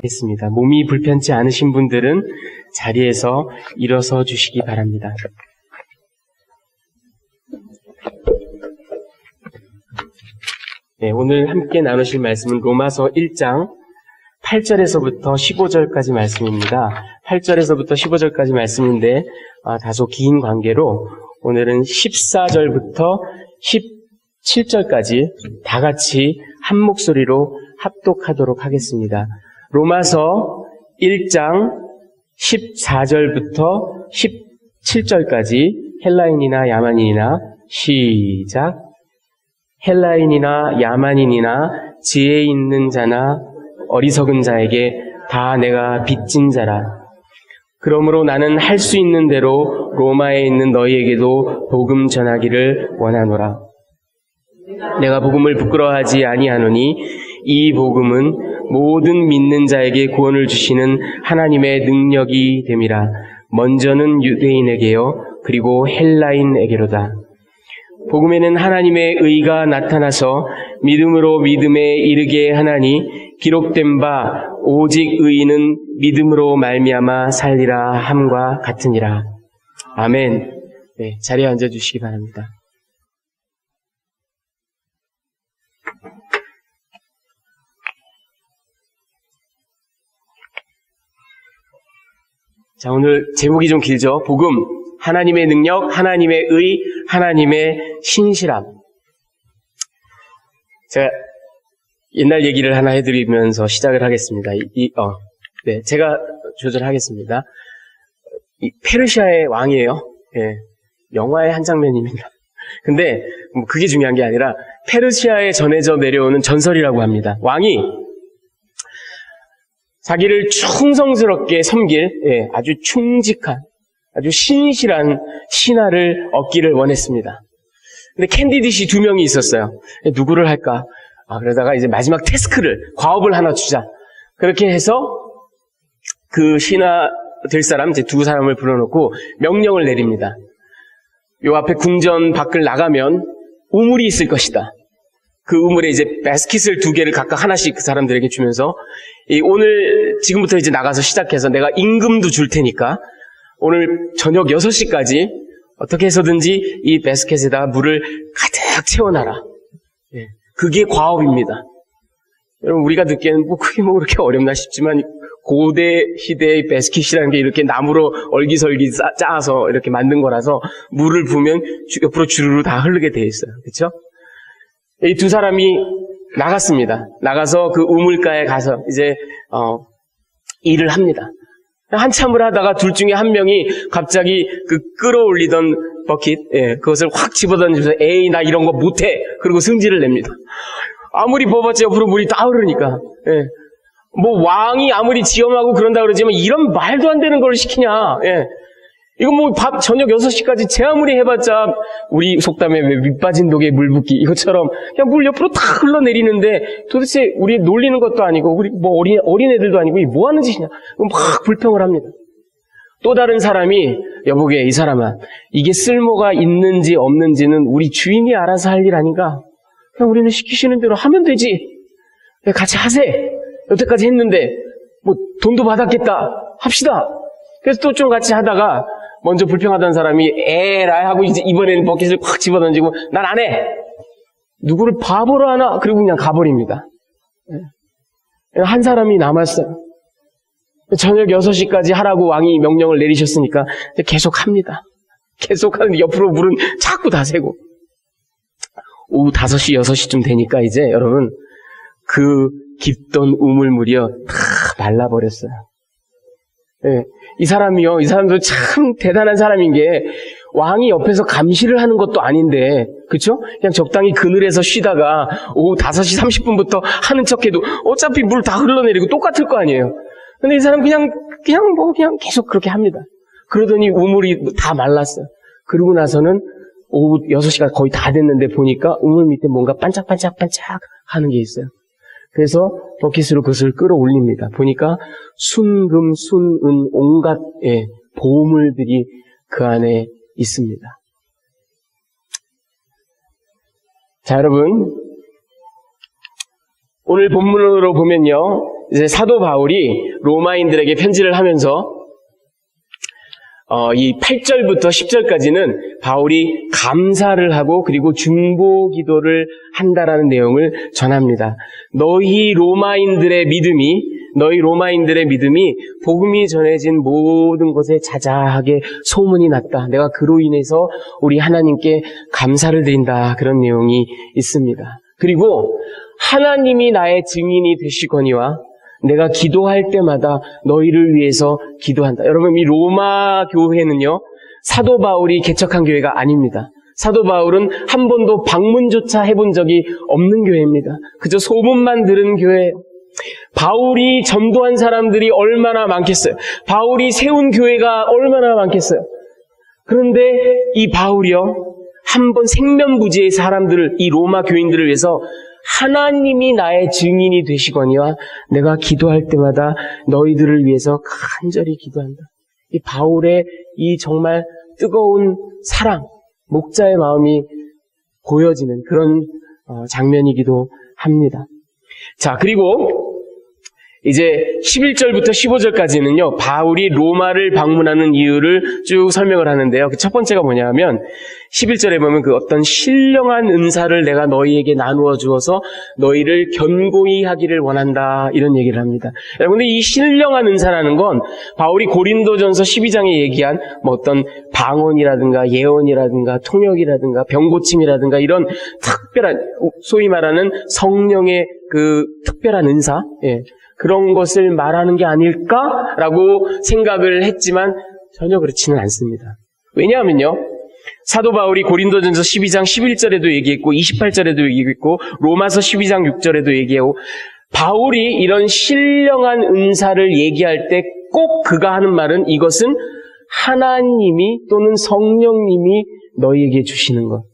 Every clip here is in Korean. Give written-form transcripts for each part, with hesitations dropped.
하겠습니다. 몸이 불편치 않으신 분들은 자리에서 일어서 주시기 바랍니다. 네, 오늘 함께 나누실 말씀은 로마서 1장 8절에서부터 15절까지 말씀입니다. 8절에서부터 15절까지 말씀인데 다소 긴 관계로 오늘은 14절부터 17절까지 다 같이 한 목소리로 합독하도록 하겠습니다. 로마서 1장 14절부터 17절까지 헬라인이나 야만인이나 시작. 헬라인이나 야만인이나 지혜 있는 자나 어리석은 자에게 다 내가 빚진 자라. 그러므로 나는 할 수 있는 대로 로마에 있는 너희에게도 복음 전하기를 원하노라. 내가 복음을 부끄러워하지 아니하노니 이 복음은 모든 믿는 자에게 구원을 주시는 하나님의 능력이 됨이라. 먼저는 유대인에게요 그리고 헬라인에게로다. 복음에는 하나님의 의가 나타나서 믿음으로 믿음에 이르게 하나니 기록된 바 오직 의인은 믿음으로 말미암아 살리라 함과 같으니라. 아멘. 네, 자리에 앉아주시기 바랍니다. 자, 오늘 제목이 좀 길죠? 복음, 하나님의 능력, 하나님의 의, 하나님의 신실함. 제가 옛날 얘기를 하나 해드리면서 시작을 하겠습니다. 네, 제가 조절하겠습니다. 페르시아의 왕이에요. 네, 영화의 한 장면입니다. 근데 그게 중요한 게 아니라 페르시아에 전해져 내려오는 전설이라고 합니다. 왕이 자기를 충성스럽게 섬길 아주 충직한, 아주 신실한 신하를 얻기를 원했습니다. 근데 캔디딧이 2명이 있었어요. 누구를 할까? 그러다가 이제 마지막 태스크를, 과업을 하나 주자. 그렇게 해서 그 신하 될 사람, 이제 2사람을 불러놓고 명령을 내립니다. 요 앞에 궁전 밖을 나가면 우물이 있을 것이다. 그 우물에 이제 바스킷을 2개를 각각 하나씩 그 사람들에게 주면서 오늘 지금부터 이제 나가서 시작해서 내가 임금도 줄 테니까 오늘 저녁 6시까지 어떻게 해서든지 이 바스켓에다 물을 가득 채워놔라. 그게 과업입니다. 여러분 우리가 듣기에는 그게 그렇게 어렵나 싶지만 고대 시대의 바스켓이라는 게 이렇게 나무로 얼기설기 짜서 이렇게 만든 거라서 물을 부으면 옆으로 주르르 다 흐르게 돼 있어요. 그렇죠? 이 2사람이 나갔습니다. 나가서 그 우물가에 가서 이제 일을 합니다. 한참을 하다가 둘 중에 한 명이 갑자기 그 끌어올리던 버킷, 그것을 확 집어던지면서 에이 나 이런 거 못해. 그리고 승질을 냅니다. 아무리 뽑았지 옆으로 물이 다 흐르니까. 뭐 왕이 아무리 지엄하고 그런다 그러지만 이런 말도 안 되는 걸 시키냐. 이거 뭐 저녁 6시까지 제 아무리 해봤자 우리 속담에 왜 밑빠진 독에 물 붓기 이것처럼 그냥 물 옆으로 다 흘러내리는데 도대체 우리 놀리는 것도 아니고 우리 뭐 어린애들도 아니고 뭐 하는 짓이냐. 막 불평을 합니다. 또 다른 사람이 여보게 이 사람아 이게 쓸모가 있는지 없는지는 우리 주인이 알아서 할 일 아닌가. 그냥 우리는 시키시는 대로 하면 되지. 같이 하세. 여태까지 했는데 뭐 돈도 받았겠다. 합시다. 그래서 또 좀 같이 하다가 먼저 불평하던 사람이 에라이 하고 이제 이번에는 버킷을 확 집어던지고 난 안 해. 누구를 바보로 하나? 그리고 그냥 가버립니다. 한 사람이 남았어요. 저녁 6시까지 하라고 왕이 명령을 내리셨으니까 계속 합니다. 계속 하는데 옆으로 물은 자꾸 다 새고 오후 5시, 6시쯤 되니까 이제 여러분 그 깊던 우물물이요 다 말라버렸어요. 이 사람도 참 대단한 사람인 게 왕이 옆에서 감시를 하는 것도 아닌데 그렇죠? 그냥 적당히 그늘에서 쉬다가 오후 5시 30분부터 하는 척해도 어차피 물 다 흘러내리고 똑같을 거 아니에요. 근데 이 사람 그냥 계속 그렇게 합니다. 그러더니 우물이 다 말랐어요. 그러고 나서는 오후 6시가 거의 다 됐는데 보니까 우물 밑에 뭔가 반짝반짝반짝 하는 게 있어요. 그래서 버킷으로 그것을 끌어올립니다. 보니까 순금, 순은 온갖 보물들이 그 안에 있습니다. 자, 여러분 오늘 본문으로 보면요 이제 사도 바울이 로마인들에게 편지를 하면서 이 8절부터 10절까지는 바울이 감사를 하고 그리고 중보 기도를 한다라는 내용을 전합니다. 너희 로마인들의 믿음이 복음이 전해진 모든 곳에 자자하게 소문이 났다. 내가 그로 인해서 우리 하나님께 감사를 드린다. 그런 내용이 있습니다. 그리고 하나님이 나의 증인이 되시거니와 내가 기도할 때마다 너희를 위해서 기도한다. 여러분, 이 로마 교회는요, 사도 바울이 개척한 교회가 아닙니다. 사도 바울은 한 번도 방문조차 해본 적이 없는 교회입니다. 그저 소문만 들은 교회예요. 바울이 전도한 사람들이 얼마나 많겠어요. 바울이 세운 교회가 얼마나 많겠어요. 그런데 이 바울이요, 한 번 생면부지의 사람들을, 이 로마 교인들을 위해서 하나님이 나의 증인이 되시거니와 내가 기도할 때마다 너희들을 위해서 간절히 기도한다. 이 바울의 이 정말 뜨거운 사랑, 목자의 마음이 보여지는 그런 장면이기도 합니다. 자, 그리고 이제 11절부터 15절까지는요, 바울이 로마를 방문하는 이유를 쭉 설명을 하는데요. 그 첫 번째가 뭐냐면 11절에 보면 그 어떤 신령한 은사를 내가 너희에게 나누어 주어서 너희를 견고히 하기를 원한다, 이런 얘기를 합니다. 여러분들, 이 신령한 은사라는 건 바울이 고린도전서 12장에 얘기한 뭐 어떤 방언이라든가 예언이라든가 통역이라든가 병고침이라든가 이런 특별한, 소위 말하는 성령의 그 특별한 은사, 그런 것을 말하는 게 아닐까라고 생각을 했지만 전혀 그렇지는 않습니다. 왜냐하면요, 사도 바울이 고린도전서 12장 11절에도 얘기했고 28절에도 얘기했고 로마서 12장 6절에도 얘기하고, 바울이 이런 신령한 은사를 얘기할 때 꼭 그가 하는 말은 이것은 하나님이 또는 성령님이 너희에게 주시는 것.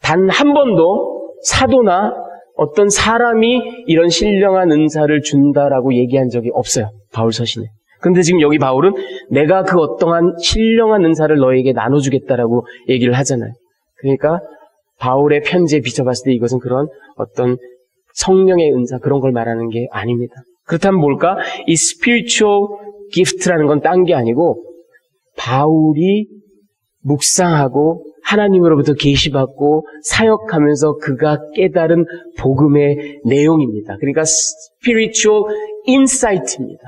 단 한 번도 사도나 어떤 사람이 이런 신령한 은사를 준다라고 얘기한 적이 없어요, 바울 서신에. 근데 지금 여기 바울은 내가 그 어떠한 신령한 은사를 너에게 나눠주겠다라고 얘기를 하잖아요. 그러니까 바울의 편지에 비춰봤을 때 이것은 그런 어떤 성령의 은사, 그런 걸 말하는 게 아닙니다. 그렇다면 뭘까? 이 spiritual gift라는 건 딴 게 아니고 바울이 묵상하고 하나님으로부터 계시받고 사역하면서 그가 깨달은 복음의 내용입니다. 그러니까 spiritual insight입니다.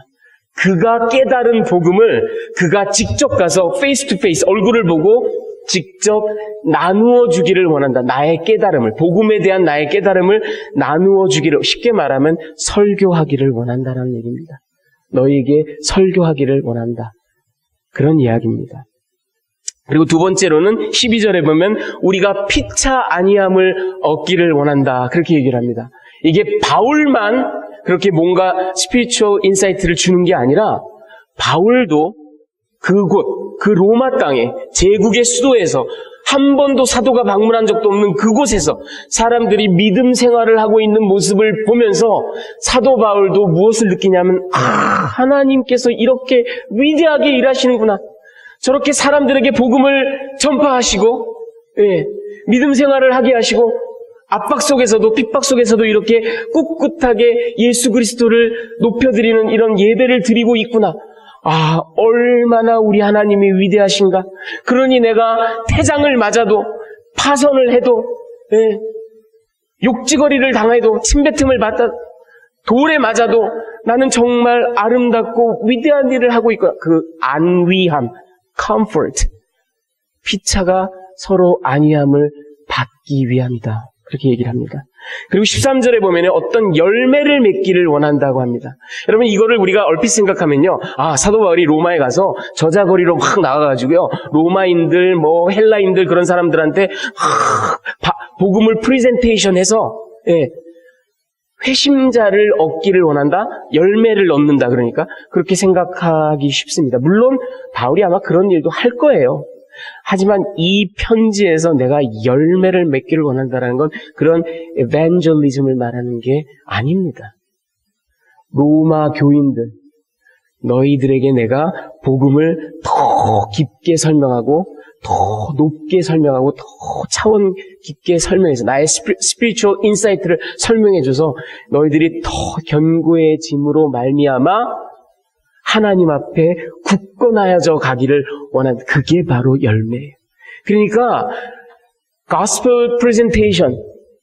그가 깨달은 복음을 그가 직접 가서 face to face, 얼굴을 보고 직접 나누어 주기를 원한다. 나의 깨달음을, 복음에 대한 나의 깨달음을 나누어 주기를, 쉽게 말하면 설교하기를 원한다라는 얘기입니다. 너희에게 설교하기를 원한다. 그런 이야기입니다. 그리고 두 번째로는 12절에 보면 우리가 피차 아니함을 얻기를 원한다, 그렇게 얘기를 합니다. 이게 바울만 그렇게 뭔가 스피리추얼 인사이트를 주는 게 아니라 바울도 그곳, 그 로마 땅에 제국의 수도에서 한 번도 사도가 방문한 적도 없는 그곳에서 사람들이 믿음 생활을 하고 있는 모습을 보면서 사도 바울도 무엇을 느끼냐면, 하나님께서 이렇게 위대하게 일하시는구나. 저렇게 사람들에게 복음을 전파하시고, 믿음 생활을 하게 하시고, 압박 속에서도, 핍박 속에서도 이렇게 꿋꿋하게 예수 그리스도를 높여드리는 이런 예배를 드리고 있구나. 얼마나 우리 하나님이 위대하신가. 그러니 내가 태장을 맞아도, 파선을 해도, 욕지거리를 당해도, 침뱉음을 받다, 돌에 맞아도 나는 정말 아름답고 위대한 일을 하고 있구나. 그 안위함, comfort, 피차가 서로 안위함을 받기 위함이다, 그렇게 얘기를 합니다. 그리고 13절에 보면 어떤 열매를 맺기를 원한다고 합니다. 여러분, 이거를 우리가 얼핏 생각하면요, 사도 바울이 로마에 가서 저자거리로 확 나가가지고요, 로마인들, 헬라인들 그런 사람들한테 복음을 프리젠테이션해서 회심자를 얻기를 원한다, 열매를 얻는다, 그러니까 그렇게 생각하기 쉽습니다. 물론 바울이 아마 그런 일도 할 거예요. 하지만 이 편지에서 내가 열매를 맺기를 원한다는 건 그런 에반젤리즘을 말하는 게 아닙니다. 로마 교인들, 너희들에게 내가 복음을 더 깊게 설명하고 더 높게 설명하고 더 차원 깊게 설명해서 나의 스피리추얼 인사이트를 설명해줘서 너희들이 더 견고해짐으로 말미암아 하나님 앞에 굳건하여져 가기를 원한 그게 바로 열매예요. 그러니까 gospel presentation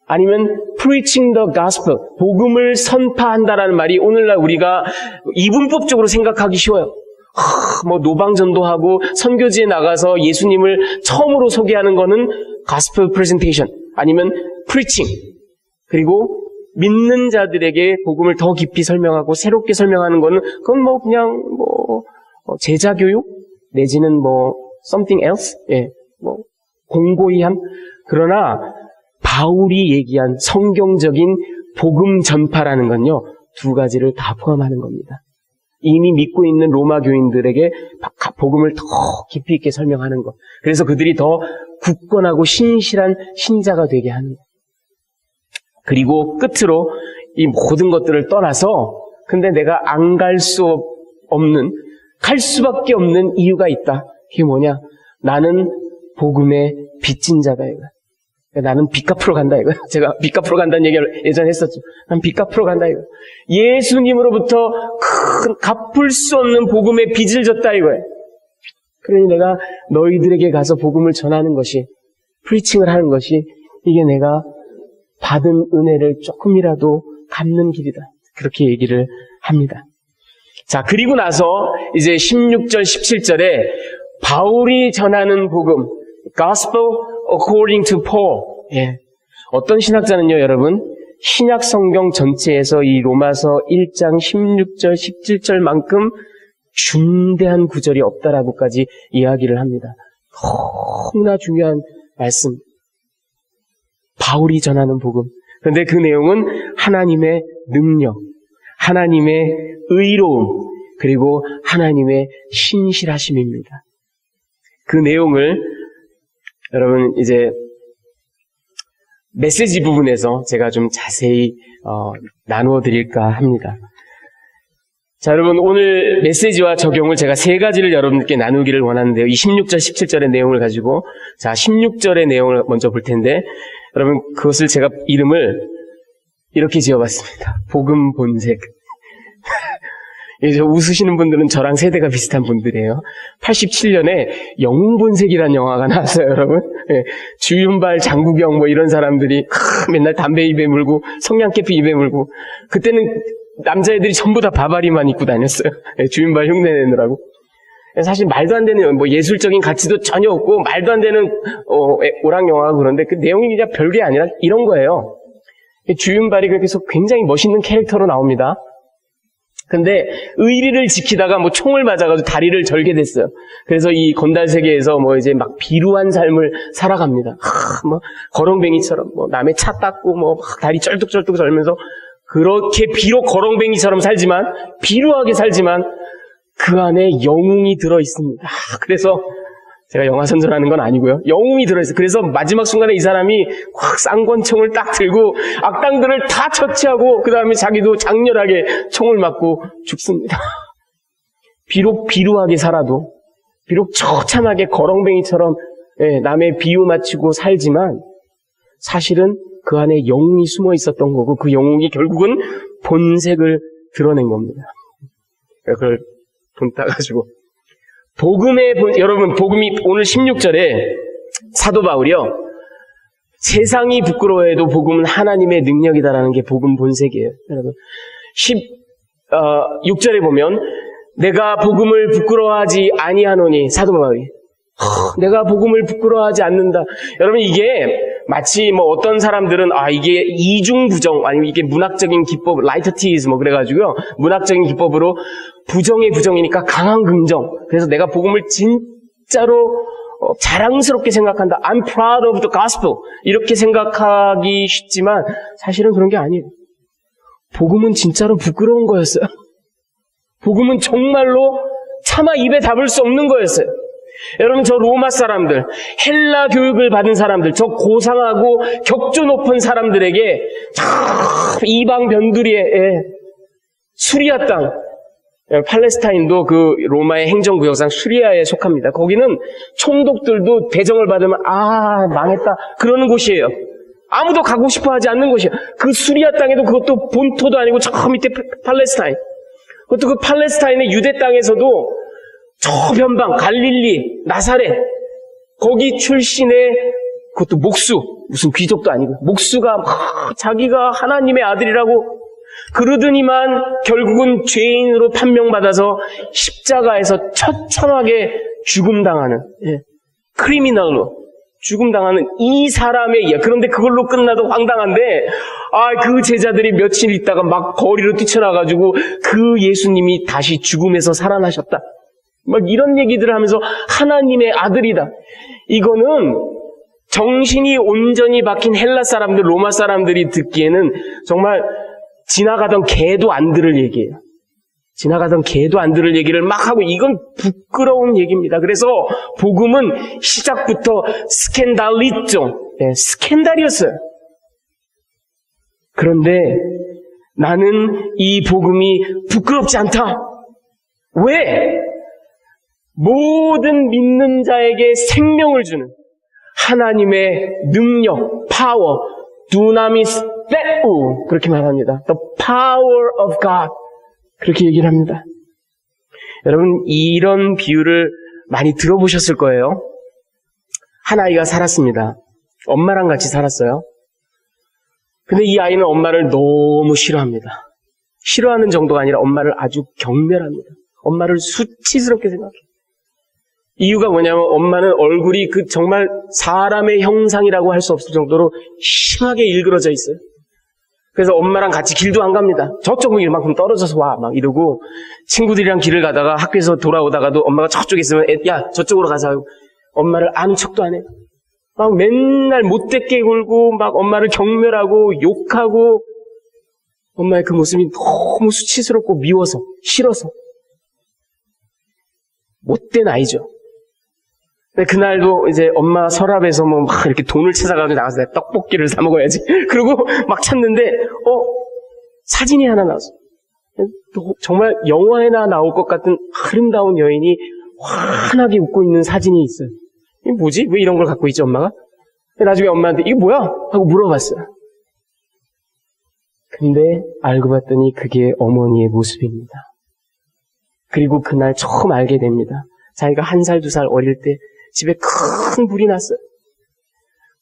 아니면 preaching the gospel 복음을 선파한다라는 말이 오늘날 우리가 이분법적으로 생각하기 쉬워요. 뭐 노방전도하고 선교지에 나가서 예수님을 처음으로 소개하는 거는 gospel presentation 아니면 preaching 그리고 믿는 자들에게 복음을 더 깊이 설명하고 새롭게 설명하는 거는 그건 뭐 그냥 뭐 제자 교육 내지는 뭐 something else 뭐 공고히 함 그러나 바울이 얘기한 성경적인 복음 전파라는 건요 두 가지를 다 포함하는 겁니다. 이미 믿고 있는 로마 교인들에게 복음을 더 깊이 있게 설명하는 것. 그래서 그들이 더 굳건하고 신실한 신자가 되게 하는 것. 그리고 끝으로 이 모든 것들을 떠나서 근데 내가 안 갈 수 없는 갈 수밖에 없는 이유가 있다. 그게 뭐냐? 나는 복음의 빚진 자다 이거야. 나는 빚 갚으러 간다 이거야. 제가 빚 갚으러 간다는 얘기를 예전에 했었죠. 난 빚 갚으러 간다 이거야. 예수님으로부터 큰 갚을 수 없는 복음의 빚을 졌다 이거야. 그러니 내가 너희들에게 가서 복음을 전하는 것이 프리칭을 하는 것이 이게 내가 받은 은혜를 조금이라도 갚는 길이다. 그렇게 얘기를 합니다. 자, 그리고 나서 이제 16절, 17절에 바울이 전하는 복음, Gospel according to Paul. 예. 어떤 신학자는요, 여러분, 신약 성경 전체에서 이 로마서 1장 16절, 17절만큼 중대한 구절이 없다라고까지 이야기를 합니다. 너무나 중요한 말씀. 바울이 전하는 복음. 그런데 그 내용은 하나님의 능력, 하나님의 의로움, 그리고 하나님의 신실하심입니다. 그 내용을 여러분 이제 메시지 부분에서 제가 좀 자세히 나누어 드릴까 합니다. 자, 여러분 오늘 메시지와 적용을 제가 세 가지를 여러분께 나누기를 원하는데요. 이 16절, 17절의 내용을 가지고 자, 16절의 내용을 먼저 볼 텐데 여러분 그것을 제가 이름을 이렇게 지어봤습니다. 복음 본색. 저 웃으시는 분들은 저랑 세대가 비슷한 분들이에요. 87년에 영웅 본색이라는 영화가 나왔어요, 여러분. 예, 주윤발, 장국영 뭐 이런 사람들이 맨날 담배 입에 물고 성냥개피 입에 물고 그때는 남자애들이 전부 다 바바리만 입고 다녔어요. 예, 주윤발 흉내 내느라고. 사실 말도 안 되는 뭐 예술적인 가치도 전혀 없고 말도 안 되는 오락 영화가 그런데 그 내용이 그냥 별게 아니라 이런 거예요. 주윤발이 그렇게 해서 굉장히 멋있는 캐릭터로 나옵니다. 근데 의리를 지키다가 뭐 총을 맞아가지고 다리를 절게 됐어요. 그래서 이 건달 세계에서 뭐 이제 막 비루한 삶을 살아갑니다. 뭐 거렁뱅이처럼 뭐 남의 차 닦고 뭐 다리 쩔뚝쩔뚝 절면서 그렇게 비록 거렁뱅이처럼 살지만 비루하게 살지만 그 안에 영웅이 들어 있습니다. 그래서 제가 영화 선전하는 건 아니고요. 영웅이 들어있어요. 그래서 마지막 순간에 이 사람이 확 쌍권총을 딱 들고 악당들을 다 처치하고 그 다음에 자기도 장렬하게 총을 맞고 죽습니다. 비록 비루하게 살아도 비록 처참하게 거렁뱅이처럼 남의 비유 맞추고 살지만 사실은 그 안에 영웅이 숨어 있었던 거고 그 영웅이 결국은 본색을 드러낸 겁니다. 그걸 돈 따가지고 여러분, 복음이 오늘 16절에 사도 바울이요. 세상이 부끄러워해도 복음은 하나님의 능력이다라는 게 복음 본색이에요. 여러분, 6절에 보면 내가 복음을 부끄러워하지 아니하노니 사도 바울이 내가 복음을 부끄러워하지 않는다. 여러분 이게 마치 뭐 어떤 사람들은 이게 이중부정 아니면 이게 문학적인 기법 라이터티즈 뭐 그래가지고요 문학적인 기법으로 부정의 부정이니까 강한 긍정. 그래서 내가 복음을 진짜로 자랑스럽게 생각한다. I'm proud of the gospel. 이렇게 생각하기 쉽지만 사실은 그런 게 아니에요. 복음은 진짜로 부끄러운 거였어요. 복음은 정말로 차마 입에 담을 수 없는 거였어요. 여러분 저 로마 사람들, 헬라 교육을 받은 사람들, 저 고상하고 격조 높은 사람들에게 이방 변두리에 수리아 땅 팔레스타인도 그 로마의 행정구역상 수리아에 속합니다. 거기는 총독들도 대정을 받으면 망했다 그러는 곳이에요. 아무도 가고 싶어 하지 않는 곳이에요. 그 수리아 땅에도 그것도 본토도 아니고 저 밑에 팔레스타인. 그것도 그 팔레스타인의 유대 땅에서도 저 변방 갈릴리 나사렛 거기 출신의 그것도 목수 무슨 귀족도 아니고 목수가 막 자기가 하나님의 아들이라고 그러더니만 결국은 죄인으로 판명받아서 십자가에서 처참하게 죽음당하는 크리미널로 죽음당하는 이 사람의 이야기. 그런데 그걸로 끝나도 황당한데 그 제자들이 며칠 있다가 막 거리로 뛰쳐나가지고 그 예수님이 다시 죽음에서 살아나셨다. 막 이런 얘기들을 하면서 하나님의 아들이다. 이거는 정신이 온전히 박힌 헬라 사람들, 로마 사람들이 듣기에는 정말 지나가던 개도 안 들을 얘기예요. 지나가던 개도 안 들을 얘기를 막 하고 이건 부끄러운 얘기입니다. 그래서 복음은 시작부터 스캔달리죠. 스캔달이었어요. 그런데 나는 이 복음이 부끄럽지 않다. 왜? 모든 믿는 자에게 생명을 주는 하나님의 능력, 파워, 두나미스 페우 그렇게 말합니다. The power of God 그렇게 얘기를 합니다. 여러분 이런 비유를 많이 들어보셨을 거예요. 한 아이가 살았습니다. 엄마랑 같이 살았어요. 근데 이 아이는 엄마를 너무 싫어합니다. 싫어하는 정도가 아니라 엄마를 아주 경멸합니다. 엄마를 수치스럽게 생각해요. 이유가 뭐냐면 엄마는 얼굴이 그 정말 사람의 형상이라고 할 수 없을 정도로 심하게 일그러져 있어요. 그래서 엄마랑 같이 길도 안 갑니다. 저쪽은 이만큼 떨어져서 와 막 이러고 친구들이랑 길을 가다가 학교에서 돌아오다가도 엄마가 저쪽에 있으면 야 저쪽으로 가자 하고 엄마를 아는 척도 안 해요. 막 맨날 못되게 굴고 막 엄마를 경멸하고 욕하고 엄마의 그 모습이 너무 수치스럽고 미워서 싫어서 못된 아이죠. 근데 그날도 이제 엄마 서랍에서 뭐 막 이렇게 돈을 찾아가지고 나가서 내가 떡볶이를 사 먹어야지. 그러고 막 찾는데, 사진이 하나 나왔어. 정말 영화에나 나올 것 같은 아름다운 여인이 환하게 웃고 있는 사진이 있어요. 이게 뭐지? 왜 이런 걸 갖고 있지, 엄마가? 나중에 엄마한테 이게 뭐야? 하고 물어봤어요. 근데 알고 봤더니 그게 어머니의 모습입니다. 그리고 그날 처음 알게 됩니다. 자기가 1살, 2살 어릴 때 집에 큰 불이 났어요.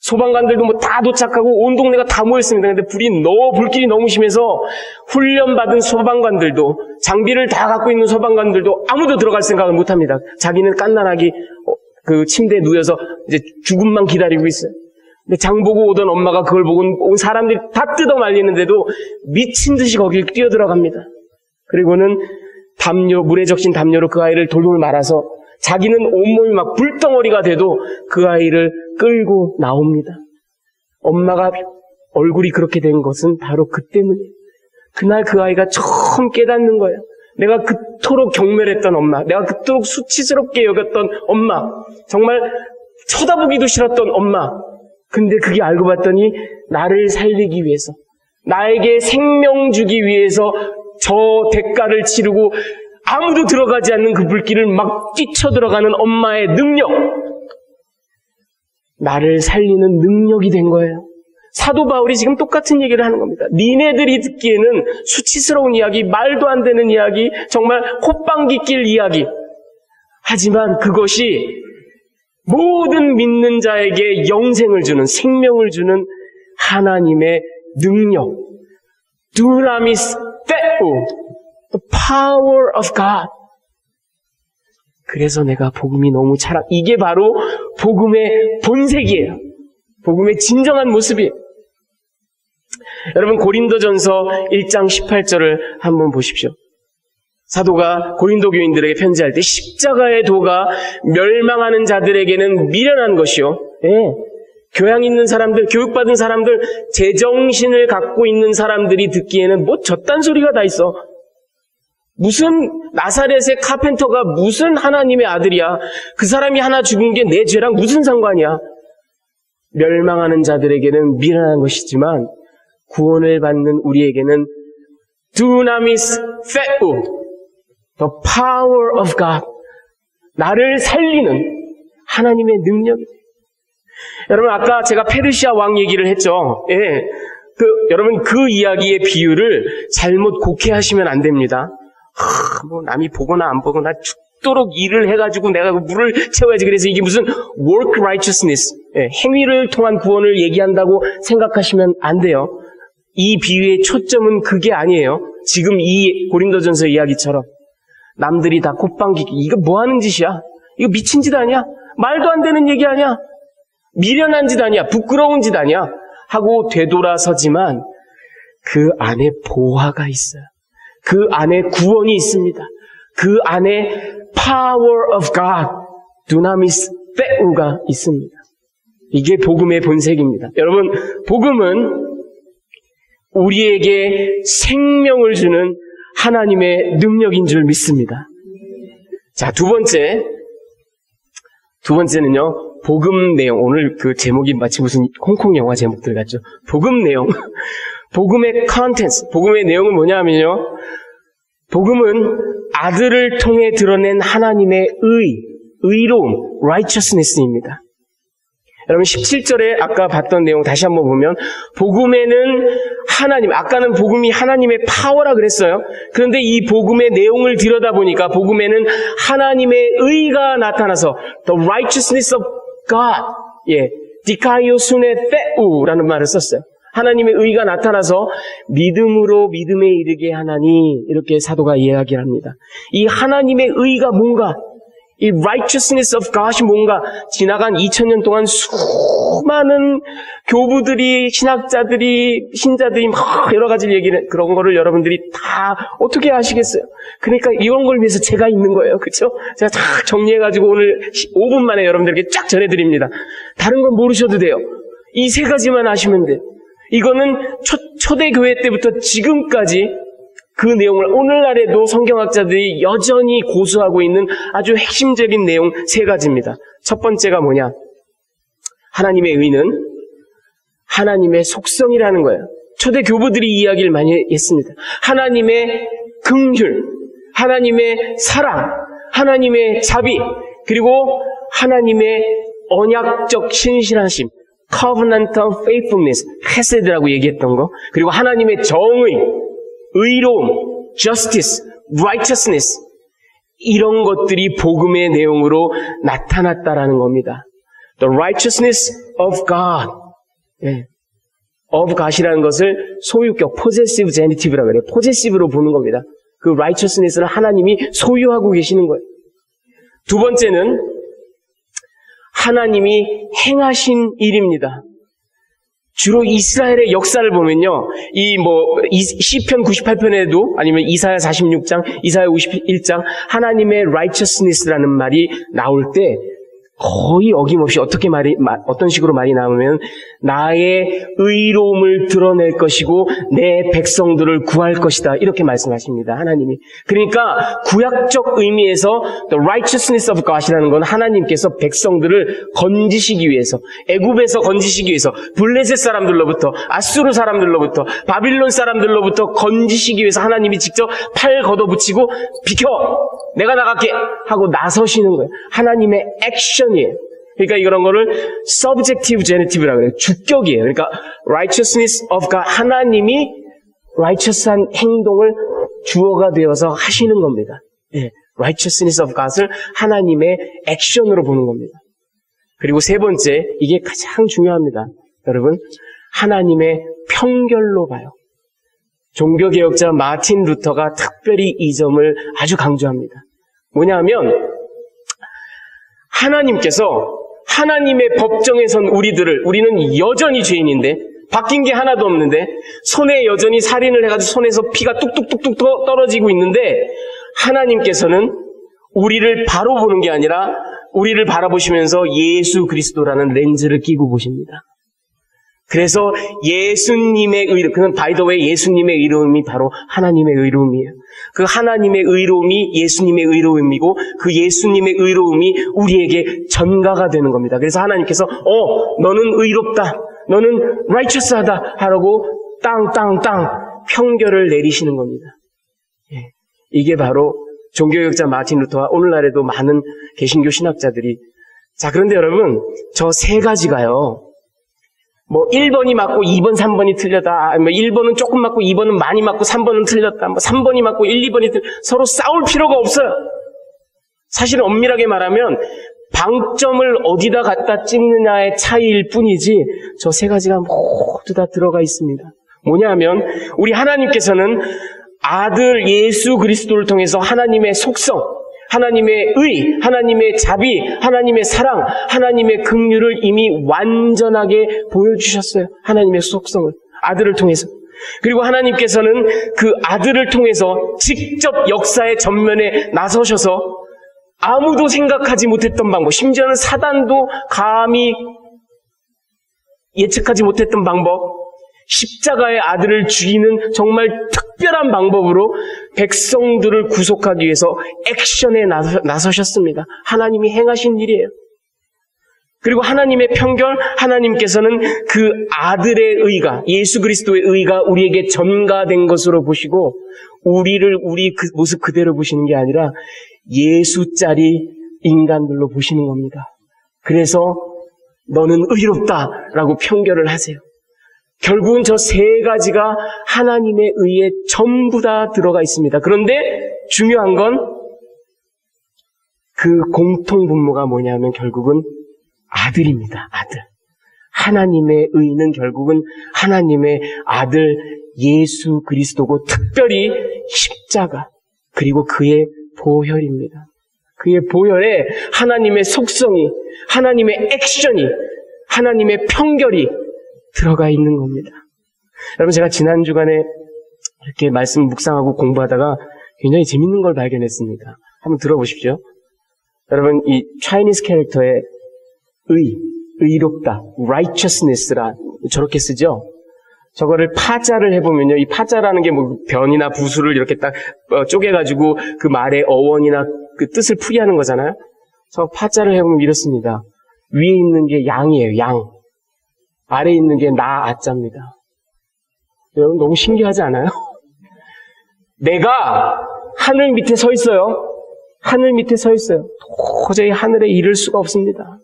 소방관들도 뭐 다 도착하고 온 동네가 다 모였습니다. 근데 불길이 너무 심해서 훈련받은 소방관들도 장비를 다 갖고 있는 소방관들도 아무도 들어갈 생각을 못 합니다. 자기는 깐난하게 그 침대에 누워서 이제 죽음만 기다리고 있어요. 근데 장 보고 오던 엄마가 그걸 보고 온 사람들이 다 뜯어 말리는데도 미친 듯이 거길 뛰어들어갑니다. 그리고는 물에 적신 담요로 그 아이를 돌돌 말아서 자기는 온몸이 막 불덩어리가 돼도 그 아이를 끌고 나옵니다. 엄마가 얼굴이 그렇게 된 것은 바로 그 때문이에요. 그날 그 아이가 처음 깨닫는 거예요. 내가 그토록 경멸했던 엄마, 내가 그토록 수치스럽게 여겼던 엄마, 정말 쳐다보기도 싫었던 엄마. 근데 그게 알고 봤더니 나를 살리기 위해서, 나에게 생명 주기 위해서 저 대가를 치르고 아무도 들어가지 않는 그 불길을 막 뛰쳐들어가는 엄마의 능력, 나를 살리는 능력이 된 거예요. 사도 바울이 지금 똑같은 얘기를 하는 겁니다. 니네들이 듣기에는 수치스러운 이야기, 말도 안 되는 이야기, 정말 콧방귀 낄 이야기. 하지만 그것이 모든 믿는 자에게 영생을 주는, 생명을 주는 하나님의 능력, 두나미스 페우, the power of God. 그래서 내가 복음이 너무 이게 바로 복음의 본색이에요. 복음의 진정한 모습이에요. 여러분 고린도전서 1장 18절을 한번 보십시오. 사도가 고린도 교인들에게 편지할 때 십자가의 도가 멸망하는 자들에게는 미련한 것이요. 교양 있는 사람들, 교육받은 사람들, 제정신을 갖고 있는 사람들이 듣기에는 뭐 저딴 소리가 다 있어. 무슨 나사렛의 카펜터가 무슨 하나님의 아들이야. 그 사람이 하나 죽은 게 내 죄랑 무슨 상관이야. 멸망하는 자들에게는 미련한 것이지만 구원을 받는 우리에게는 두나미스 페우, The power of God. 나를 살리는 하나님의 능력이. 여러분, 아까 제가 페르시아 왕 얘기를 했죠. 예. 여러분, 그 이야기의 비유를 잘못 곡해하시면 안 됩니다. 뭐, 남이 보거나 안 보거나 죽도록 일을 해가지고 내가 물을 채워야지. 그래서 이게 무슨 work righteousness, 예, 행위를 통한 구원을 얘기한다고 생각하시면 안 돼요. 이 비유의 초점은 그게 아니에요. 지금 이 고린도전서 이야기처럼 남들이 다 콧방귀, 이거 뭐 하는 짓이야? 이거 미친 짓 아니야? 말도 안 되는 얘기 아니야? 미련한 짓 아니야? 부끄러운 짓 아니야? 하고 되돌아서지만 그 안에 보화가 있어요. 그 안에 구원이 있습니다. 그 안에 power of God, 두나미스 페우가 있습니다. 이게 복음의 본색입니다. 여러분, 복음은 우리에게 생명을 주는 하나님의 능력인 줄 믿습니다. 자, 두 번째는요, 복음 내용. 오늘 그 제목이 마치 무슨 홍콩 영화 제목들 같죠? 복음 내용. 복음의 컨텐츠. 복음의 내용은 뭐냐면요, 복음은 아들을 통해 드러낸 하나님의 의로움, righteousness입니다. 여러분 17절에 아까 봤던 내용 다시 한번 보면 복음에는 하나님, 아까는 복음이 하나님의 파워라 그랬어요. 그런데 이 복음의 내용을 들여다보니까 복음에는 하나님의 의가 나타나서 the righteousness of God, 예, 디카이오순의 페우라는 말을 썼어요. 하나님의 의가 나타나서 믿음으로 믿음에 이르게 하나니, 이렇게 사도가 이야기를 합니다. 이 하나님의 의가 뭔가, 이 righteousness of God이 뭔가, 지나간 2000년 동안 수많은 교부들이, 신학자들이, 신자들이 막 여러 가지 얘기를, 그런 거를 여러분들이 다 어떻게 아시겠어요? 그러니까 이런 걸 위해서 제가 있는 거예요. 그렇죠? 제가 쫙 정리해가지고 오늘 5분 만에 여러분들에게 쫙 전해드립니다. 다른 건 모르셔도 돼요. 이 세 가지만 아시면 돼요. 이거는 초대교회 때부터 지금까지 그 내용을 오늘날에도 성경학자들이 여전히 고수하고 있는 아주 핵심적인 내용 세 가지입니다. 첫 번째가 뭐냐? 하나님의 의는 하나님의 속성이라는 거예요. 초대교부들이 이야기를 많이 했습니다. 하나님의 긍휼, 하나님의 사랑, 하나님의 자비, 그리고 하나님의 언약적 신실하심, covenantal faithfulness, 헤세드라고 얘기했던 거, 그리고 하나님의 정의, 의로움, justice, righteousness, 이런 것들이 복음의 내용으로 나타났다라는 겁니다. The righteousness of God, 예. of God이라는 것을 소유격, possessive genitive라고 해요. possessive로 보는 겁니다. 그 righteousness는 하나님이 소유하고 계시는 거예요. 두 번째는 하나님이 행하신 일입니다. 주로 이스라엘의 역사를 보면요, 시편 98편에도, 아니면 이사야 46장, 이사야 51장, 하나님의 righteousness라는 말이 나올 때, 거의 어김없이 어떤 식으로 말이 나오면, 나의 의로움을 드러낼 것이고, 내 백성들을 구할 것이다. 이렇게 말씀하십니다, 하나님이. 그러니까, 구약적 의미에서, the righteousness of God이라는 건 하나님께서 백성들을 건지시기 위해서, 애굽에서 건지시기 위해서, 블레셋 사람들로부터, 아수르 사람들로부터, 바빌론 사람들로부터 건지시기 위해서 하나님이 직접 팔 걷어붙이고, 비켜! 내가 나갈게! 하고 나서시는 거예요. 하나님의 액션이에요. 그러니까 이런 거를 subjective genitive라고 해요. 주격이에요. 그러니까 righteousness of God, 하나님이 righteous한 행동을 주어가 되어서 하시는 겁니다. 예, righteousness of God을 하나님의 액션으로 보는 겁니다. 그리고 세 번째, 이게 가장 중요합니다. 여러분, 하나님의 평결로 봐요. 종교개혁자 마틴 루터가 특별히 이 점을 아주 강조합니다. 뭐냐면, 하나님께서 하나님의 법정에 선 우리는 여전히 죄인인데, 바뀐 게 하나도 없는데, 손에 여전히 살인을 해가지고 손에서 피가 뚝뚝뚝뚝 떨어지고 있는데, 하나님께서는 우리를 바로 보는 게 아니라, 우리를 바라보시면서 예수 그리스도라는 렌즈를 끼고 보십니다. 그래서 예수님의 의로움, 그건 by the way 예수님의 의로움이 바로 하나님의 의로움이에요. 그 하나님의 의로움이 예수님의 의로움이고 그 예수님의 의로움이 우리에게 전가가 되는 겁니다. 그래서 하나님께서 너는 의롭다, 너는 righteous하다 하라고 땅 평결을 내리시는 겁니다. 예, 이게 바로 종교개혁자 마틴 루터와 오늘날에도 많은 개신교 신학자들이. 자, 그런데 여러분, 저 세 가지가요. 뭐 1번이 맞고 2번, 3번이 틀렸다. 뭐 1번은 조금 맞고 2번은 많이 맞고 3번은 틀렸다. 뭐 3번이 맞고 1, 2번이 틀렸다. 서로 싸울 필요가 없어요. 사실은 엄밀하게 말하면 방점을 어디다 갖다 찍느냐의 차이일 뿐이지 저 세 가지가 모두 다 들어가 있습니다. 뭐냐 하면 우리 하나님께서는 아들 예수 그리스도를 통해서 하나님의 속성, 하나님의 의, 하나님의 자비, 하나님의 사랑, 하나님의 긍휼을 이미 완전하게 보여주셨어요. 하나님의 속성을 아들을 통해서. 그리고 하나님께서는 그 아들을 통해서 직접 역사의 전면에 나서셔서 아무도 생각하지 못했던 방법, 심지어는 사단도 감히 예측하지 못했던 방법, 십자가의 아들을 죽이는 정말 특별한 방법으로 백성들을 구속하기 위해서 액션에 나서셨습니다. 하나님이 행하신 일이에요. 그리고 하나님의 편결, 하나님께서는 그 아들의 의가, 예수 그리스도의 의가 우리에게 전가된 것으로 보시고 우리를 우리 그 모습 그대로 보시는 게 아니라 예수짜리 인간들로 보시는 겁니다. 그래서 너는 의롭다라고 편결을 하세요. 결국은 저 세 가지가 하나님의 의에 전부 다 들어가 있습니다. 그런데 중요한 건 그 공통분모가 뭐냐면 결국은 아들입니다. 아들. 하나님의 의는 결국은 하나님의 아들 예수 그리스도고 특별히 십자가 그리고 그의 보혈입니다. 그의 보혈에 하나님의 속성이, 하나님의 액션이, 하나님의 편결이 들어가 있는 겁니다. 여러분 제가 지난 주간에 이렇게 말씀 묵상하고 공부하다가 굉장히 재밌는 걸 발견했습니다. 한번 들어보십시오. 여러분 이 차이니스 캐릭터의 의롭다, righteousness라 저렇게 쓰죠. 저거를 파자를 해보면요, 이 파자라는 게 뭐 변이나 부수를 이렇게 딱 쪼개가지고 그 말의 어원이나 그 뜻을 풀이하는 거잖아요. 저 파자를 해보면 이렇습니다. 위에 있는 게 양이에요, 양. 아래에 있는 게 나, 아자입니다. 여러분 너무 신기하지 않아요? 내가 하늘 밑에 서 있어요. 하늘 밑에 서 있어요. 도저히 하늘에 이를 수가 없습니다.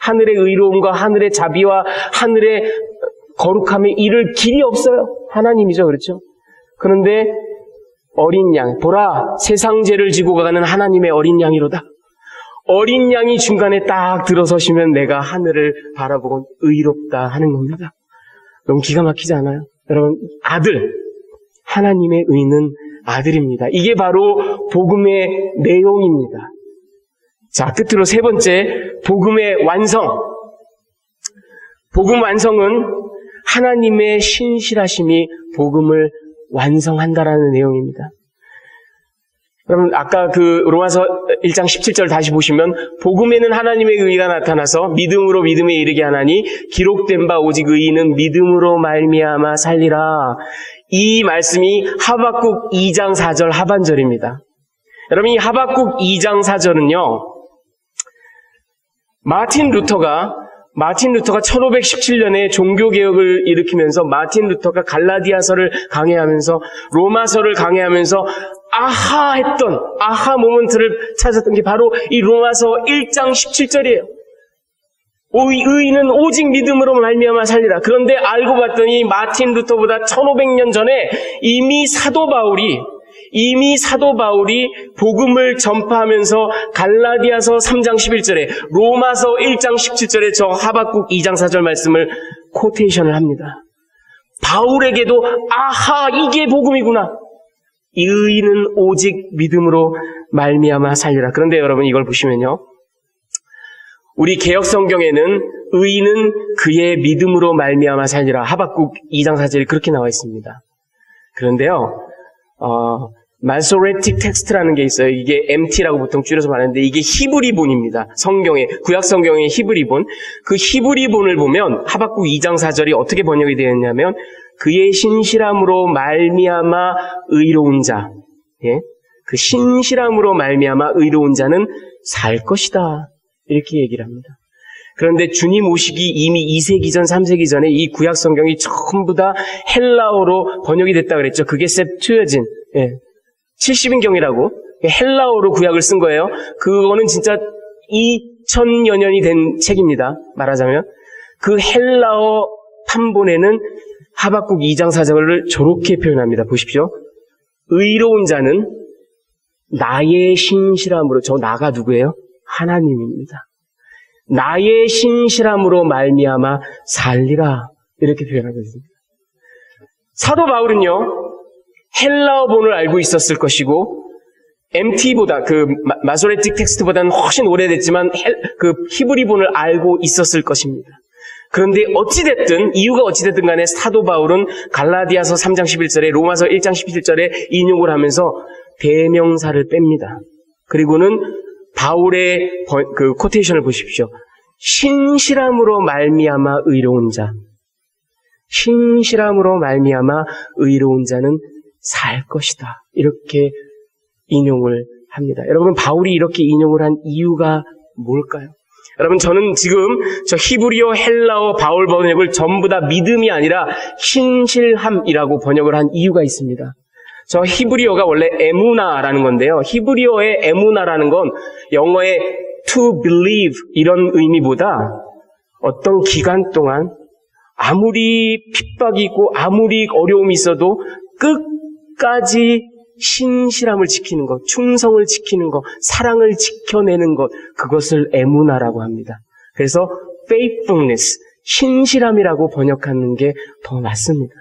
하늘의 의로움과 하늘의 자비와 하늘의 거룩함에 이를 길이 없어요. 하나님이죠, 그렇죠? 그런데 어린 양, 보라, 세상 죄를 지고 가는 하나님의 어린 양이로다. 어린 양이 중간에 딱 들어서시면 내가 하늘을 바라보고 의롭다 하는 겁니다. 너무 기가 막히지 않아요? 여러분, 아들, 하나님의 의는 아들입니다. 이게 바로 복음의 내용입니다. 자, 끝으로 세 번째, 복음의 완성. 복음 완성은 하나님의 신실하심이 복음을 완성한다라는 내용입니다. 여러분 아까 그 로마서 1장 17절 다시 보시면 복음에는 하나님의 의가 나타나서 믿음으로 믿음에 이르게 하나니 기록된 바 오직 의인은 믿음으로 말미암아 살리라. 이 말씀이 하박국 2장 4절 하반절입니다. 여러분 이 하박국 2장 4절은요. 마틴 루터가 1517년에 종교개혁을 일으키면서 마틴 루터가 갈라디아서를 강해하면서 로마서를 강해하면서 아하 모먼트를 찾았던 게 바로 이 로마서 1장 17절이에요. 의인은 오직 믿음으로 말미암아 살리라. 그런데 알고 봤더니 마틴 루터보다 1500년 전에 이미 사도 바울이 복음을 전파하면서 갈라디아서 3장 11절에 로마서 1장 17절에 저 하박국 2장 4절 말씀을 코테이션을 합니다. 바울에게도 아하 이게 복음이구나. 이 의인은 오직 믿음으로 말미암아 살리라. 그런데 여러분 이걸 보시면요. 우리 개역성경에는 의인은 그의 믿음으로 말미암아 살리라. 하박국 2장 4절이 그렇게 나와 있습니다. 그런데요. 마소레틱 텍스트라는 게 있어요. 이게 MT라고 보통 줄여서 말하는데 이게 히브리본입니다. 구약 성경의 히브리본. 그 히브리본을 보면 하박국 2장 4절이 어떻게 번역이 되어 있냐면 그의 신실함으로 말미암아 의로운 자. 예? 그 신실함으로 말미암아 의로운 자는 살 것이다. 이렇게 얘기를 합니다. 그런데 주님 오시기 이미 2세기 전, 3세기 전에 이 구약 성경이 전부 다 헬라어로 번역이 됐다 그랬죠. 그게 셉투어진. 예. 70인경이라고 헬라어로 구약을 쓴 거예요. 그거는 진짜 2000여 년이 된 책입니다. 말하자면. 그 헬라어 판본에는 하박국 2장 4절을 저렇게 표현합니다. 보십시오. 의로운 자는 나의 신실함으로, 저 나가 누구예요? 하나님입니다. 나의 신실함으로 말미암아 살리라. 이렇게 표현하고 있습니다. 사도 바울은요, 헬라어 본을 알고 있었을 것이고, MT보다, 마소레틱 텍스트보다는 훨씬 오래됐지만, 히브리 본을 알고 있었을 것입니다. 그런데 이유가 어찌됐든 간에 사도 바울은 갈라디아서 3장 11절에, 로마서 1장 17절에 인용을 하면서 대명사를 뺍니다. 그리고는 바울의 코테이션을 보십시오. 신실함으로 말미암아 의로운 자. 신실함으로 말미암아 의로운 자는 살 것이다. 이렇게 인용을 합니다. 여러분, 바울이 이렇게 인용을 한 이유가 뭘까요? 여러분, 저는 지금 저 히브리어, 헬라어, 바울 번역을 전부 다 믿음이 아니라 신실함이라고 번역을 한 이유가 있습니다. 저 히브리어가 원래 에무나라는 건데요. 히브리어의 에무나라는 건 영어의 to believe 이런 의미보다 어떤 기간 동안 아무리 핍박이 있고 아무리 어려움이 있어도 끝까지 신실함을 지키는 것, 충성을 지키는 것, 사랑을 지켜내는 것, 그것을 에무나라고 합니다. 그래서 faithfulness, 신실함이라고 번역하는 게 더 맞습니다.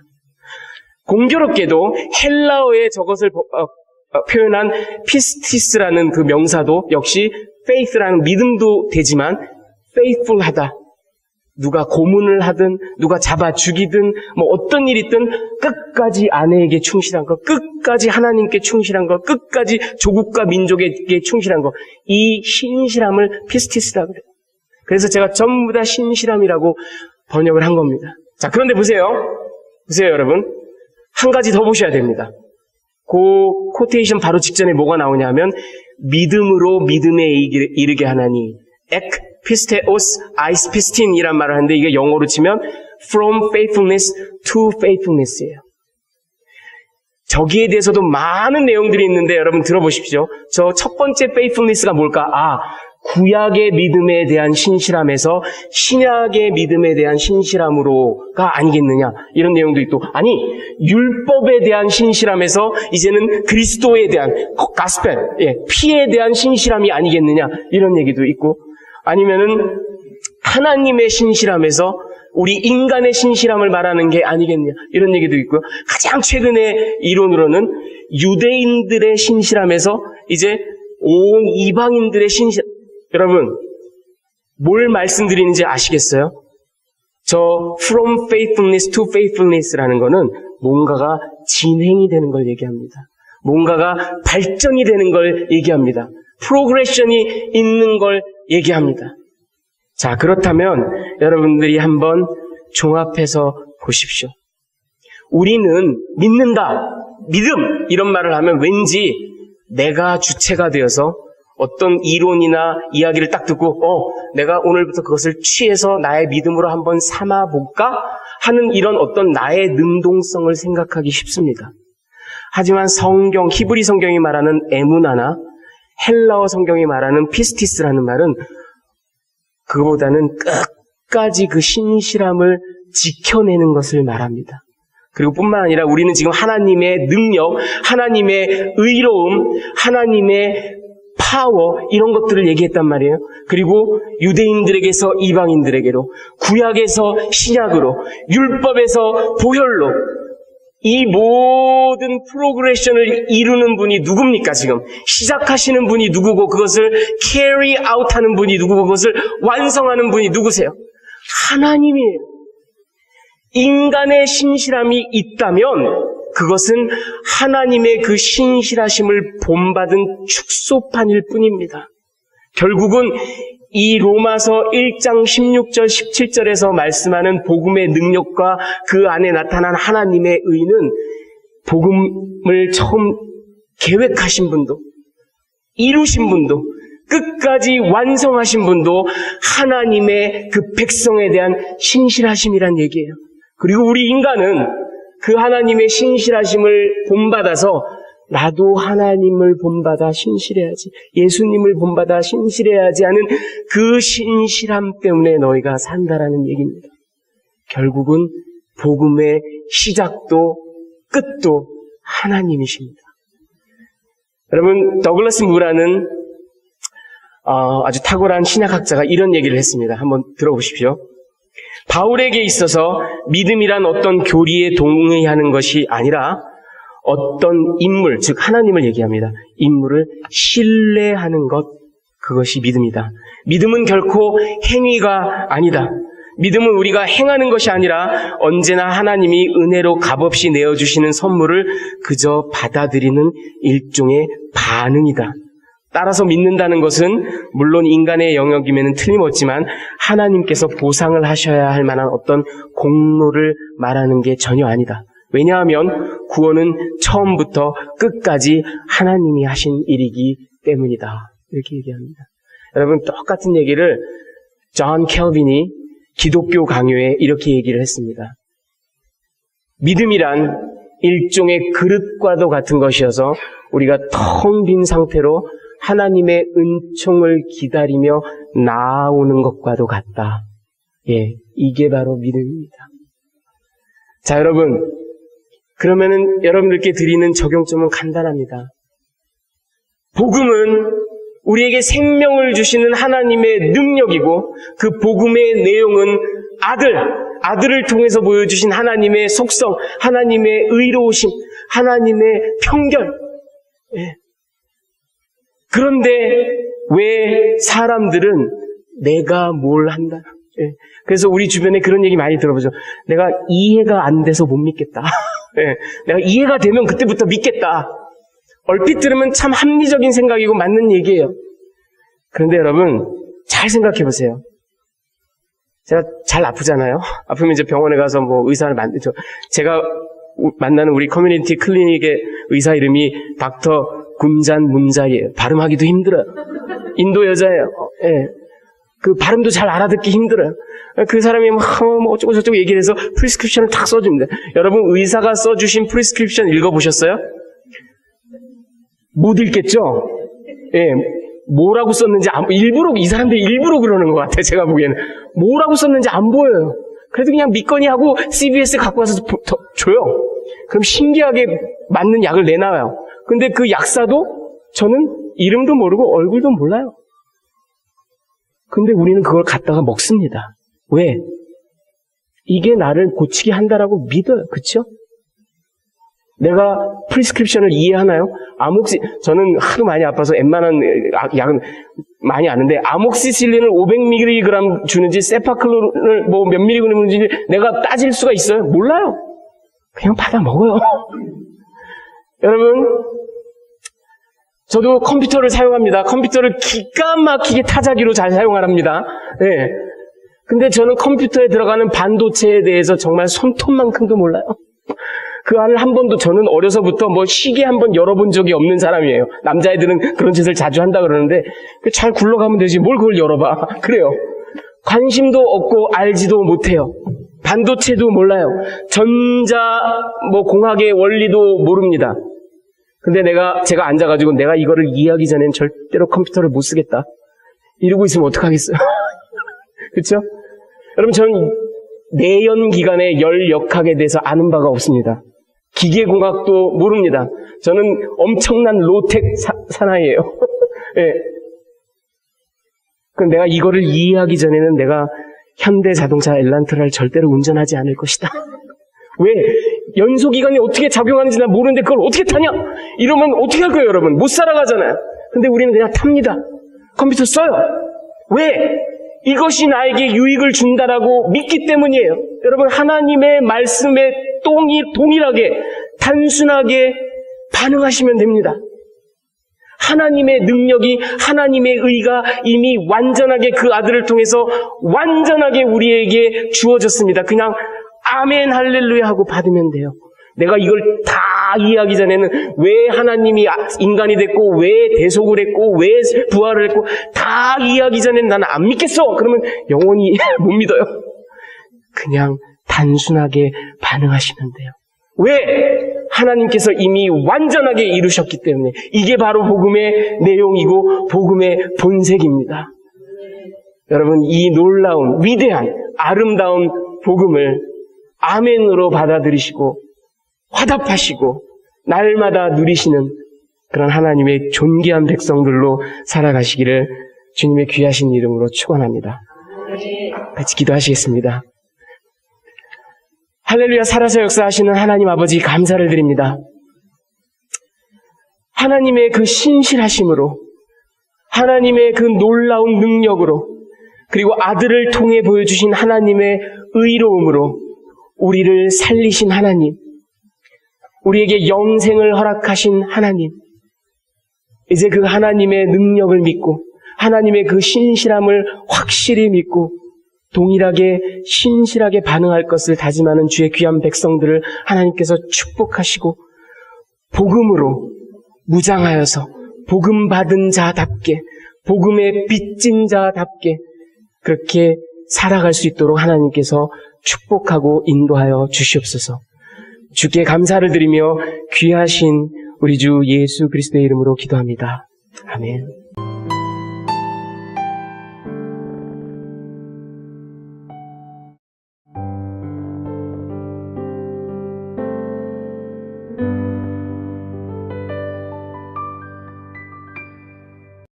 공교롭게도 헬라어에 저것을 표현한 피스티스라는 그 명사도 역시 faith라는 믿음도 되지만 faithful하다. 누가 고문을 하든 누가 잡아 죽이든 뭐 어떤 일이 있든 끝까지 아내에게 충실한 것, 끝까지 하나님께 충실한 것, 끝까지 조국과 민족에게 충실한 것, 이 신실함을 피스티스라고 그래요. 그래서 제가 전부 다 신실함이라고 번역을 한 겁니다. 자, 그런데 보세요 여러분, 한 가지 더 보셔야 됩니다. 그 코테이션 바로 직전에 뭐가 나오냐 하면 믿음으로 믿음에 이르게 하나니 ek pisteos eis pistin 이란 말을 하는데 이게 영어로 치면 from faithfulness to faithfulness예요. 저기에 대해서도 많은 내용들이 있는데 여러분 들어보십시오. 저 첫 번째 faithfulness가 뭘까? 구약의 믿음에 대한 신실함에서 신약의 믿음에 대한 신실함으로가 아니겠느냐 이런 내용도 있고, 아니 율법에 대한 신실함에서 이제는 그리스도에 대한 가스펠, 피에 대한 신실함이 아니겠느냐 이런 얘기도 있고, 아니면은 하나님의 신실함에서 우리 인간의 신실함을 말하는 게 아니겠냐 이런 얘기도 있고요. 가장 최근의 이론으로는 유대인들의 신실함에서 이제 온 이방인들의 신실함. 여러분, 뭘 말씀드리는지 아시겠어요? 저 from faithfulness to faithfulness라는 거는 뭔가가 진행이 되는 걸 얘기합니다. 뭔가가 발전이 되는 걸 얘기합니다. 프로그레션이 있는 걸 얘기합니다. 자, 그렇다면 여러분들이 한번 종합해서 보십시오. 우리는 믿는다, 믿음 이런 말을 하면 왠지 내가 주체가 되어서 어떤 이론이나 이야기를 딱 듣고 내가 오늘부터 그것을 취해서 나의 믿음으로 한번 삼아볼까 하는 이런 어떤 나의 능동성을 생각하기 쉽습니다. 하지만 성경, 히브리 성경이 말하는 에무나나 헬라어 성경이 말하는 피스티스라는 말은 그거보다는 끝까지 그 신실함을 지켜내는 것을 말합니다. 그리고 뿐만 아니라 우리는 지금 하나님의 능력, 하나님의 의로움, 하나님의 파워 이런 것들을 얘기했단 말이에요. 그리고 유대인들에게서 이방인들에게로, 구약에서 신약으로, 율법에서 보혈로 이 모든 프로그레션을 이루는 분이 누굽니까? 지금 시작하시는 분이 누구고 그것을 carry out 하는 분이 누구고 그것을 완성하는 분이 누구세요? 하나님이에요. 인간의 신실함이 있다면 그것은 하나님의 그 신실하심을 본받은 축소판일 뿐입니다. 결국은 이 로마서 1장 16절 17절에서 말씀하는 복음의 능력과 그 안에 나타난 하나님의 의는 복음을 처음 계획하신 분도, 이루신 분도, 끝까지 완성하신 분도 하나님의 그 백성에 대한 신실하심이란 얘기예요. 그리고 우리 인간은 그 하나님의 신실하심을 본받아서 나도 하나님을 본받아 신실해야지, 예수님을 본받아 신실해야지 하는 그 신실함 때문에 너희가 산다라는 얘기입니다. 결국은 복음의 시작도 끝도 하나님이십니다. 여러분, 더글라스 무라는 아주 탁월한 신학학자가 이런 얘기를 했습니다. 한번 들어보십시오. 바울에게 있어서 믿음이란 어떤 교리에 동의하는 것이 아니라 어떤 인물, 즉 하나님을 얘기합니다. 인물을 신뢰하는 것, 그것이 믿음이다. 믿음은 결코 행위가 아니다. 믿음은 우리가 행하는 것이 아니라 언제나 하나님이 은혜로 값없이 내어주시는 선물을 그저 받아들이는 일종의 반응이다. 따라서 믿는다는 것은 물론 인간의 영역이면 틀림없지만 하나님께서 보상을 하셔야 할 만한 어떤 공로를 말하는 게 전혀 아니다. 왜냐하면 구원은 처음부터 끝까지 하나님이 하신 일이기 때문이다. 이렇게 얘기합니다. 여러분, 똑같은 얘기를 존 켈빈이 기독교 강요에 이렇게 얘기를 했습니다. 믿음이란 일종의 그릇과도 같은 것이어서 우리가 텅 빈 상태로 하나님의 은총을 기다리며 나아오는 것과도 같다. 예, 이게 바로 믿음입니다. 자, 여러분, 그러면은 여러분들께 드리는 적용점은 간단합니다. 복음은 우리에게 생명을 주시는 하나님의 능력이고 그 복음의 내용은 아들을 통해서 보여주신 하나님의 속성, 하나님의 의로우심, 하나님의 편견. 예. 그런데 왜 사람들은 내가 뭘 한다? 예. 그래서 우리 주변에 그런 얘기 많이 들어보죠. 내가 이해가 안 돼서 못 믿겠다. 예. 내가 이해가 되면 그때부터 믿겠다. 얼핏 들으면 참 합리적인 생각이고 맞는 얘기예요. 그런데 여러분, 잘 생각해 보세요. 제가 잘 아프잖아요. 아프면 이제 병원에 가서 뭐 의사를 만들죠. 제가 만나는 우리 커뮤니티 클리닉의 의사 이름이 닥터 군잔 문자리예요. 발음하기도 힘들어요. 인도 여자예요. 예. 그 발음도 잘 알아듣기 힘들어요. 그 사람이 뭐 어쩌고 저쩌고 얘기를 해서 프리스크립션을 탁 써줍니다. 여러분, 의사가 써주신 프리스크립션 읽어보셨어요? 못 읽겠죠? 예. 뭐라고 썼는지 일부러, 이 사람들이 일부러 그러는 것 같아요. 제가 보기에는. 뭐라고 썼는지 안 보여요. 그래도 그냥 믿거니 하고 CVS 갖고 와서 줘요. 그럼 신기하게 맞는 약을 내놔요. 근데 그 약사도 저는 이름도 모르고 얼굴도 몰라요. 근데 우리는 그걸 갖다가 먹습니다. 왜? 이게 나를 고치게 한다라고 믿어요. 그쵸? 내가 프리스크립션을 이해하나요? 저는 하도 많이 아파서 웬만한 약은 많이 아는데, 아목시실린을 500mg 주는지, 세파클론을 뭐 몇 mg 주는지 내가 따질 수가 있어요? 몰라요. 그냥 받아 먹어요. 여러분, 저도 컴퓨터를 사용합니다. 컴퓨터를 기가 막히게 타자기로 잘 사용합니다. 네. 근데 저는 컴퓨터에 들어가는 반도체에 대해서 정말 손톱만큼도 몰라요. 그 안을 한 번도, 저는 어려서부터 뭐 시계 한 번 열어본 적이 없는 사람이에요. 남자애들은 그런 짓을 자주 한다 그러는데, 잘 굴러가면 되지 뭘 그걸 열어봐. 그래요. 관심도 없고 알지도 못해요. 반도체도 몰라요. 공학의 원리도 모릅니다. 근데 제가 앉아가지고 내가 이거를 이해하기 전엔 절대로 컴퓨터를 못 쓰겠다, 이러고 있으면 어떡하겠어요? 그쵸? 여러분, 저는 내연기관의 열역학에 대해서 아는 바가 없습니다. 기계공학도 모릅니다. 저는 엄청난 로텍 사나이예요. 예. 그럼 내가 이거를 이해하기 전에는 내가 현대자동차 엘란트라를 절대로 운전하지 않을 것이다. 왜? 연소기관이 어떻게 작용하는지 난 모르는데 그걸 어떻게 타냐? 이러면 어떻게 할 거예요, 여러분? 못 살아가잖아요. 근데 우리는 그냥 탑니다. 컴퓨터 써요. 왜? 이것이 나에게 유익을 준다라고 믿기 때문이에요. 여러분, 하나님의 말씀에 동일하게, 단순하게 반응하시면 됩니다. 하나님의 능력이, 하나님의 의가 이미 완전하게 그 아들을 통해서 완전하게 우리에게 주어졌습니다. 그냥 아멘 할렐루야 하고 받으면 돼요. 내가 이걸 다 이해하기 전에는 왜 하나님이 인간이 됐고, 왜 대속을 했고, 왜 부활을 했고, 다 이해하기 전에는 나는 안 믿겠어. 그러면 영원히 못 믿어요. 그냥 단순하게 반응하시면 돼요. 왜? 하나님께서 이미 완전하게 이루셨기 때문에 이게 바로 복음의 내용이고 복음의 본색입니다. 여러분, 이 놀라운 위대한 아름다운 복음을 아멘으로 받아들이시고 화답하시고 날마다 누리시는 그런 하나님의 존귀한 백성들로 살아가시기를 주님의 귀하신 이름으로 축원합니다. 같이 기도하시겠습니다. 할렐루야. 살아서 역사하시는 하나님 아버지 감사를 드립니다. 하나님의 그 신실하심으로, 하나님의 그 놀라운 능력으로, 그리고 아들을 통해 보여주신 하나님의 의로움으로 우리를 살리신 하나님, 우리에게 영생을 허락하신 하나님, 이제 그 하나님의 능력을 믿고 하나님의 그 신실함을 확실히 믿고 동일하게 신실하게 반응할 것을 다짐하는 주의 귀한 백성들을 하나님께서 축복하시고 복음으로 무장하여서 복음 받은 자답게, 복음의 빚진 자답게 그렇게 살아갈 수 있도록 하나님께서 축복하고 인도하여 주시옵소서. 주께 감사를 드리며 귀하신 우리 주 예수 그리스도의 이름으로 기도합니다. 아멘.